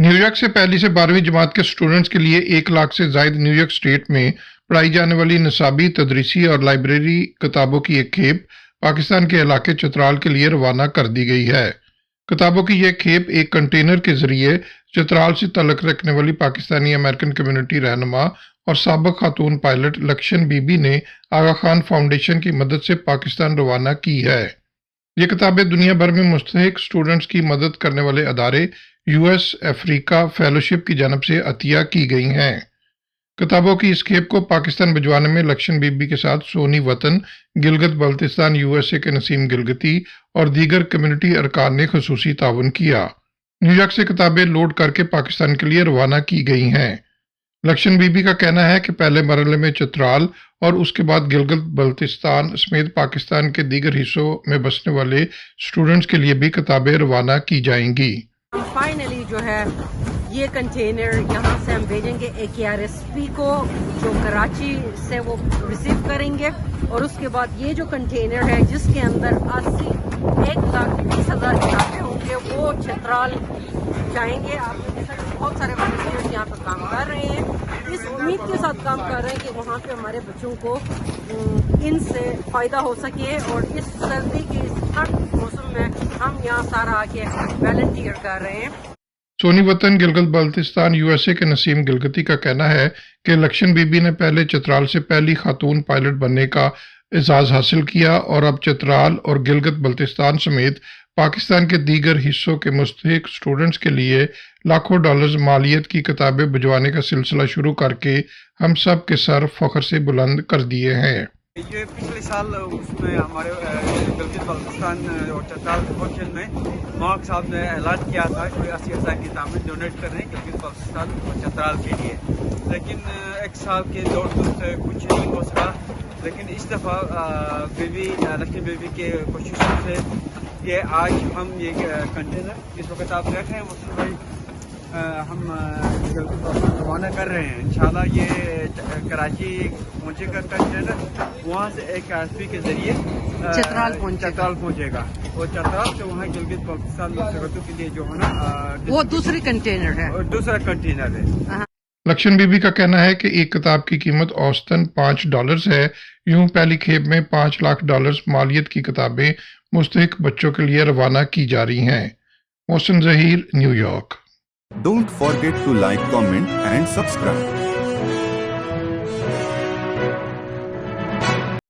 New York से पहली से 12वीं जमात के स्टूडेंट्स के लिए 1 लाख से जायद न्यूयॉर्क स्टेट में पढ़ाई जाने वाली निसाबी, तदरीसी और लाइब्रेरी किताबों की एक खेप पाकिस्तान के इलाके चतराल के लिए रवाना कर दी गई है। किताबों की यह खेप एक कंटेनर के जरिए चतराल से तल्लुक़ रखने वाली पाकिस्तानी अमेरिकन कम्युनिटी रहनुमा और साबिक़ खातून पायलट लक्ष्मण बीबी ने आगा खान फाउंडेशन की मदद से पाकिस्तान रवाना की है। ये किताबें दुनिया भर में मुस्तहिक स्टूडेंट्स की मदद करने वाले अदारे यूएस अफ्रीका फेलोशिप की जानब से अतिया की गई हैं। किताबों की इस खेप को पाकिस्तान भिजवाने में लक्ष्मण बीबी के साथ सोनी वतन, गिलगित बल्तिस्तान यूएसए के नसीम गिलगिती और दीगर कम्युनिटी अरकान ने खुसूसी ताउन किया। न्यूयॉर्क से किताबें लोड करके पाकिस्तान के लिए रवाना की गई हैं। लक्ष्मण बीबी का कहना है कि पहले मरहले में चतराल और उसके बाद गिलगित बल्तिस्तान समेत पाकिस्तान के दीगर हिस्सों में बसने वाले स्टूडेंट्स के लिए भी किताबें रवाना की जाएंगी। फाइनली जो है ये कंटेनर यहाँ से हम भेजेंगे AKRSP को, जो कराची से वो रिसीव करेंगे, और उसके बाद ये जो कंटेनर है जिसके अंदर 1,20,000 किताबें होंगे वो चतराल जाएंगे। आपने देखा कि बहुत सारे वॉलंटियर्स यहाँ पर काम कर रहे हैं, इस उम्मीद के साथ काम कर रहे हैं कि वहाँ पे हमारे बच्चों को इनसे फ़ायदा हो सके, और इस सर्दी के इस ठंड मौसम में हम यहाँ सारा आके वॉलंटियर कर रहे हैं। सोनी वतन गिलगित बल्तिस्तान यूएसए के नसीम गिलगिती का कहना है कि लक्ष्मण बीबी ने पहले चतराल से पहली खातून पायलट बनने का एजाज़ हासिल किया और अब चतराल और गिलगित बल्तिस्तान समेत पाकिस्तान के दीगर हिस्सों के मुस्तहिक स्टूडेंट्स के लिए लाखों डॉलर्स मालियत की किताबें भिजवाने का सिलसिला शुरू करके हम सब के सर फख्र से बुलंद कर दिए हैं। ये पिछले साल उसमें हमारे गिलगित बल्तिस्तान और चतराल फंक्शन में मार्क साहब ने ऐलान किया था कि 80,000 किताबें डोनेट कर रहे हैं गिलगित बल्तिस्तान और चतराल के लिए, लेकिन एक साल के दौर से कुछ नहीं हो सका। लेकिन इस दफ़ा लक्ष्मण बीबी के कोशिशों से ये आज हम ये कंटेनर इस वक्त आप देख रहे हैं मुस्लिम भाई हम रवाना कर रहे हैं। इंशाल्लाह ये कराची पहुंचेगा कंटेनर, वहाँ से AKRSP के जरिए चतराल पहुंचेगा और चतराल से वहाँ गिलगित बल्तिस्तान के लिए जो है ना वो दूसरा कंटेनर है। लक्ष्मण बीबी का कहना है कि एक किताब की कीमत औसतन $5 है। यूं पहली खेप में $5 लाख मालियत की किताबें मुस्तहिक बच्चों के लिए रवाना की जा रही हैं। Mohsin Zaheer, New York. Don't forget to like, comment and subscribe.